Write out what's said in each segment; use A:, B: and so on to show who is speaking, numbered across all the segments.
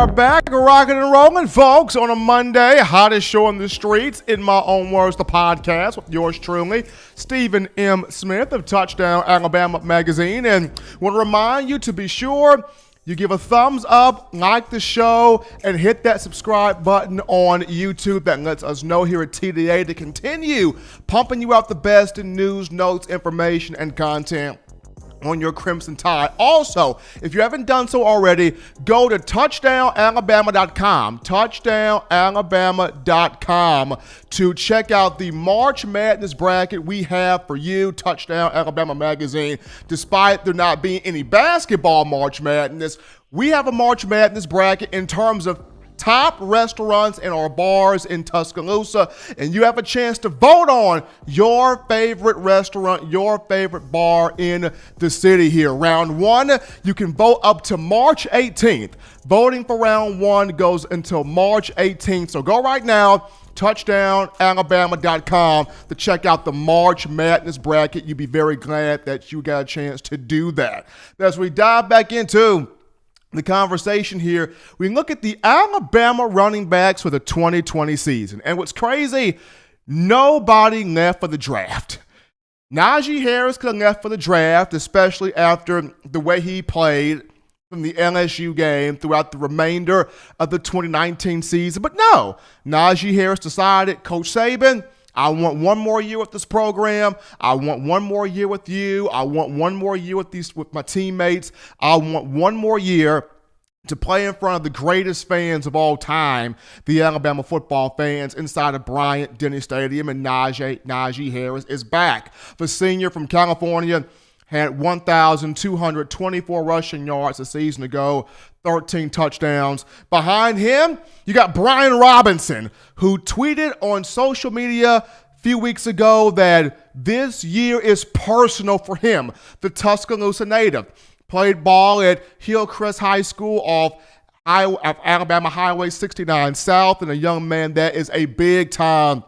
A: are back, rocking and rolling, folks, on a Monday. Hottest show on the streets, in my own words, the podcast with yours truly, Stephen M. Smith of Touchdown Alabama Magazine. And want to remind you to be sure you give a thumbs up, like the show, and hit that subscribe button on YouTube. That lets us know here at TDA to continue pumping you out the best in news, notes, information, and content on your Crimson Tide. Also, if you haven't done so already, go to touchdownalabama.com, touchdownalabama.com, to check out the March Madness bracket we have for you, Touchdown Alabama Magazine. Despite there not being any basketball March Madness, we have a March Madness bracket in terms of top restaurants and our bars in Tuscaloosa, and you have a chance to vote on your favorite restaurant, your favorite bar in the city here. Round one, you can vote up to March 18th. Voting for round one goes until March 18th, so go right now, touchdownalabama.com, to check out the March Madness bracket. You'd be very glad that you got a chance to do that. As we dive back into the conversation here, we look at the Alabama running backs for the 2020 season. And what's crazy, nobody left for the draft. Najee Harris could have left for the draft, especially after the way he played from the LSU game throughout the remainder of the 2019 season. But no, Najee Harris decided, Coach Saban, I want one more year with this program. I want one more year with you. I want one more year with my teammates. I want one more year to play in front of the greatest fans of all time, the Alabama football fans inside of Bryant-Denny Stadium, and Najee Harris is back. The senior from California had 1,224 rushing yards a season ago, 13 touchdowns. Behind him, you got Brian Robinson, who tweeted on social media a few weeks ago that this year is personal for him. The Tuscaloosa native played ball at Hillcrest High School off Alabama Highway 69 South, and a young man that is a big-time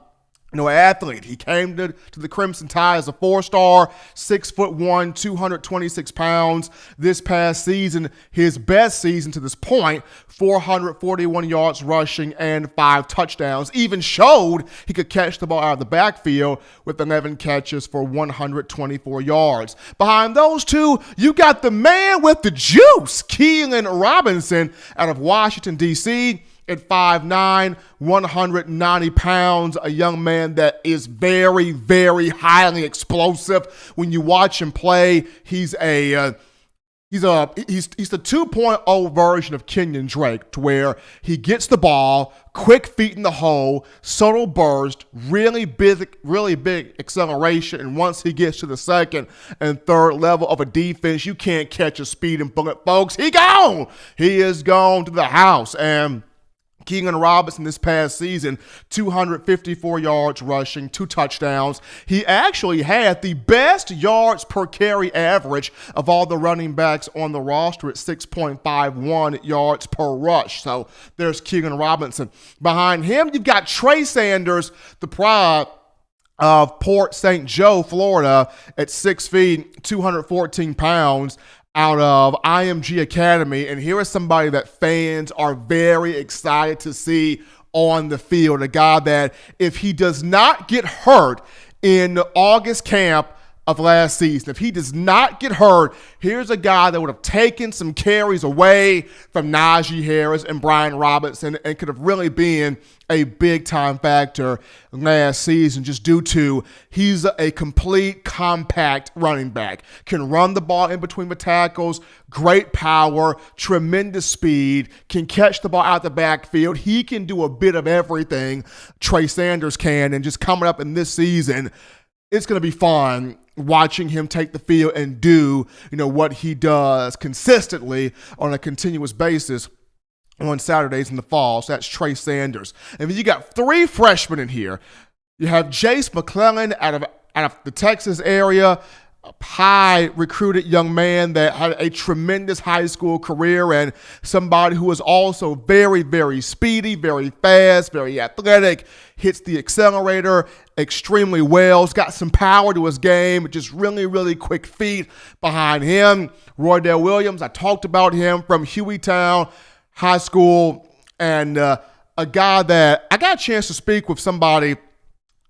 A: athlete. He came to the Crimson Tide as a four-star, 6'1", 226 pounds. This past season, his best season to this point, 441 yards rushing and 5 touchdowns. Even showed he could catch the ball out of the backfield with 11 catches for 124 yards. Behind those two, you got the man with the juice, Keelan Robinson out of Washington, D.C., at 5'9", 190 pounds, a young man that is very, very highly explosive. When you watch him play, he's the 2.0 version of Kenyon Drake, to where he gets the ball, quick feet in the hole, subtle burst, really big acceleration, and once he gets to the second and third level of a defense, you can't catch a speeding bullet, folks. He gone. He is gone to the house. And Keelan Robinson this past season, 254 yards rushing, 2 touchdowns. He actually had the best yards per carry average of all the running backs on the roster at 6.51 yards per rush. So there's Keelan Robinson. Behind him, you've got Trey Sanders, the pride of Port St. Joe, Florida, at 6 feet, 214 pounds, out of IMG Academy. And here is somebody that fans are very excited to see on the field. A guy that, if he does not get hurt in the August camp of last season, if he does not get hurt, here's a guy that would have taken some carries away from Najee Harris and Brian Robinson and could have really been a big-time factor last season, just due to he's a complete compact running back. Can run the ball in between the tackles, great power, tremendous speed, can catch the ball out the backfield. He can do a bit of everything Trey Sanders can, and just coming up in this season, it's going to be fun watching him take the field and do, what he does consistently on a continuous basis on Saturdays in the fall. So that's Trey Sanders. And then you got 3 freshmen in here. You have Jace McClellan out of the Texas area, a high recruited young man that had a tremendous high school career, and somebody who is also very, very speedy, very fast, very athletic, hits the accelerator extremely well. He's got some power to his game, just really, really quick feet. Behind him, Roydell Williams, I talked about him from Hueytown high school, and a guy that I got a chance to speak with, somebody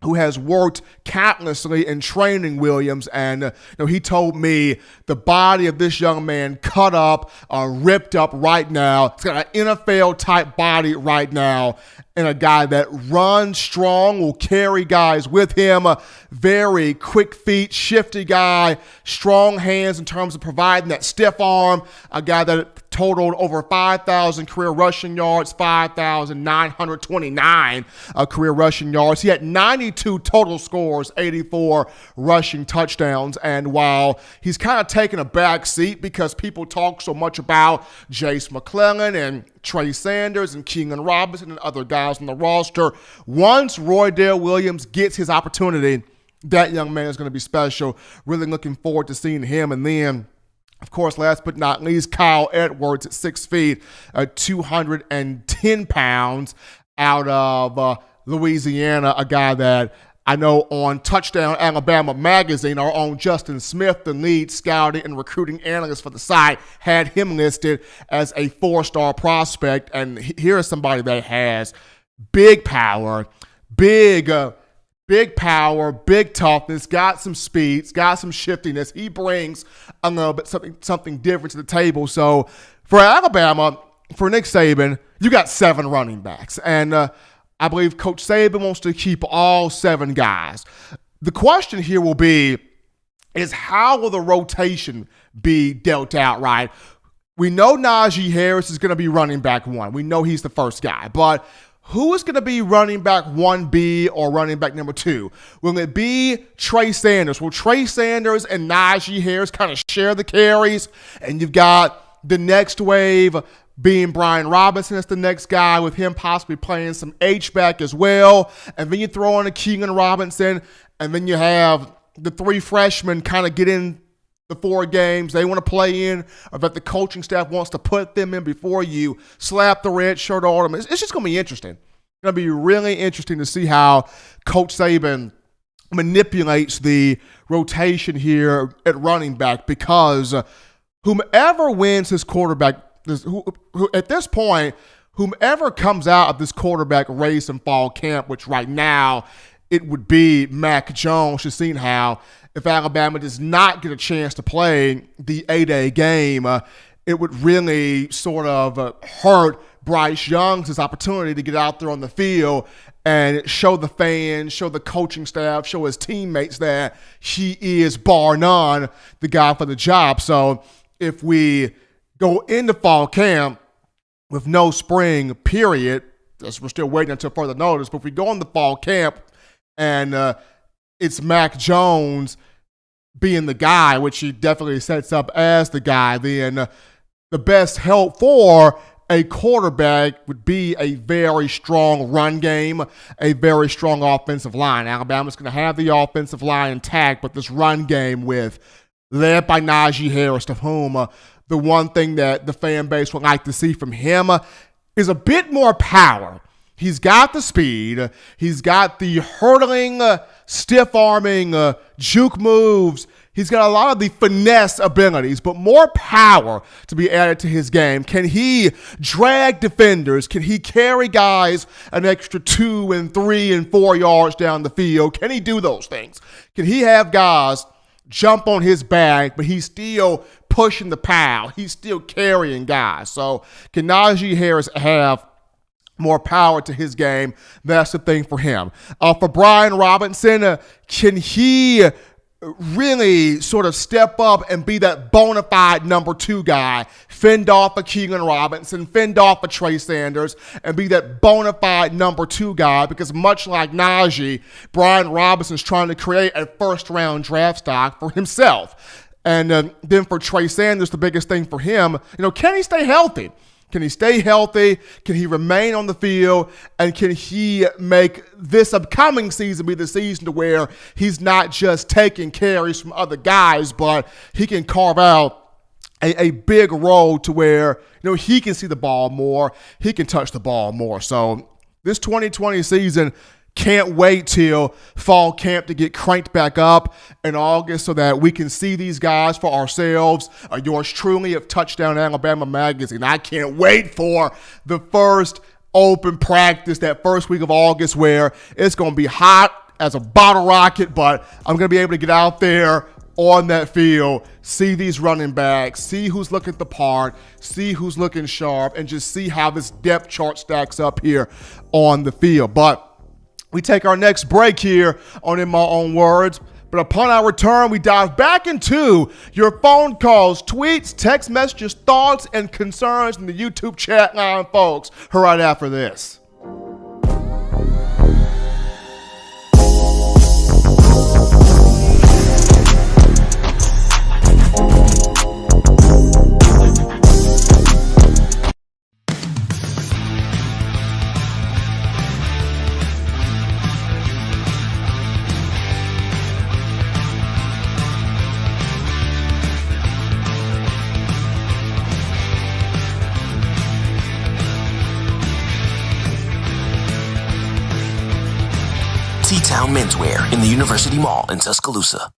A: who has worked countlessly in training Williams, and he told me the body of this young man cut up, ripped up right now. It's got an NFL type body right now, and a guy that runs strong, will carry guys with him. Very quick feet, shifty guy, strong hands in terms of providing that stiff arm. A guy that totaled over 5,000 career rushing yards, 5,929 career rushing yards. He had 92 total scores, 84 rushing touchdowns. And while he's kind of taken a back seat because people talk so much about Jace McClellan and Trey Sanders and Keenan Robinson and other guys on the roster, once Roydell Williams gets his opportunity, that young man is going to be special. Really looking forward to seeing him. And then, of course, last but not least, Kyle Edwards at 6 feet, 210 pounds, out of Louisiana, a guy that I know on Touchdown Alabama magazine, our own Justin Smith, the lead scouting and recruiting analyst for the site, had him listed as a 4-star prospect. And here is somebody that has big power, big power, big toughness, got some speeds, got some shiftiness. He brings a little bit something different to the table. So for Alabama, for Nick Saban, you got 7 running backs. And I believe Coach Saban wants to keep all 7 guys. The question here will be, is how will the rotation be dealt out, right? We know Najee Harris is going to be running back 1. We know he's the first guy. But who is going to be running back 1B or running back number 2? Will it be Trey Sanders? Will Trey Sanders and Najee Harris kind of share the carries? And you've got the next wave being Brian Robinson as the next guy, with him possibly playing some H-back as well. And then you throw in a Keenan Robinson, and then you have the 3 freshmen kind of get in the 4 games they want to play in, or that the coaching staff wants to put them in before you slap the red shirt on them. It's just going to be interesting. It's going to be really interesting to see how Coach Saban manipulates the rotation here at running back, because whomever wins his quarterback, at this point, whomever comes out of this quarterback race in fall camp, which right now it would be Mac Jones. You've seen how if Alabama does not get a chance to play the A-Day game, it would really sort of hurt Bryce Young's opportunity to get out there on the field and show the fans, show the coaching staff, show his teammates that he is, bar none, the guy for the job. So if we go into fall camp with no spring period, as we're still waiting until further notice, but if we go into fall camp and it's Mac Jones being the guy, which he definitely sets up as the guy, then the best help for a quarterback would be a very strong run game, a very strong offensive line. Alabama's going to have the offensive line intact, but this run game led by Najee Harris, to whom the one thing that the fan base would like to see from him is a bit more power. He's got the speed. He's got the hurdling, stiff-arming, juke moves. He's got a lot of the finesse abilities, but more power to be added to his game. Can he drag defenders? Can he carry guys an extra 2 and 3 and 4 yards down the field? Can he do those things? Can he have guys jump on his back, but he's still pushing the pile? He's still carrying guys. So can Najee Harris have more power to his game? That's the thing for him. For Brian Robinson, can he really sort of step up and be that bona fide number 2 guy, fend off a Keenan Robinson, fend off a Trey Sanders, and be that bona fide number 2 guy? Because much like Najee, Brian Robinson's trying to create a first-round draft stock for himself. And then for Trey Sanders, the biggest thing for him, can he stay healthy? Can he stay healthy? Can he remain on the field? And can he make this upcoming season be the season to where he's not just taking carries from other guys, but he can carve out a big role to where, he can see the ball more, he can touch the ball more. So this 2020 season Can't wait till fall camp to get cranked back up in August so that we can see these guys for ourselves. Yours truly of Touchdown Alabama Magazine. I can't wait for the first open practice that first week of August where it's going to be hot as a bottle rocket, but I'm going to be able to get out there on that field, see these running backs, see who's looking the part, see who's looking sharp, and just see how this depth chart stacks up here on the field. But we take our next break here on In My Own Words. But upon our return, we dive back into your phone calls, tweets, text messages, thoughts, and concerns in the YouTube chat line, folks. Right after this.
B: T-Town Menswear in the University Mall in Tuscaloosa.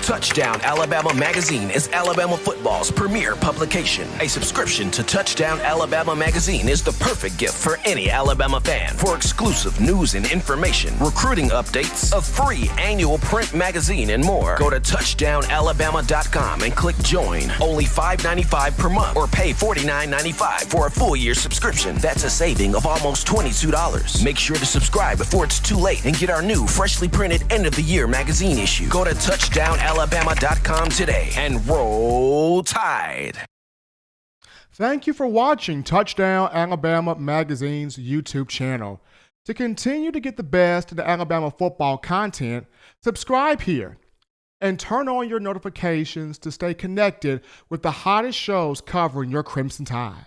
B: Touchdown Alabama Magazine is Alabama football's premier publication. A subscription to Touchdown Alabama Magazine is the perfect gift for any Alabama fan. For exclusive news and information, recruiting updates, a free annual print magazine, and more, go to touchdownalabama.com and click join. Only $5.95 per month or pay $49.95 for a full year subscription. That's a saving of almost $22. Make sure to subscribe before it's too late and get our new freshly printed end of the year magazine issue. Go to touchdownalabama.com today and roll Tide.
A: Thank you for watching Touchdown Alabama Magazine's YouTube channel. To continue to get the best in the Alabama football content, subscribe here and turn on your notifications to stay connected with the hottest shows covering your Crimson Tide.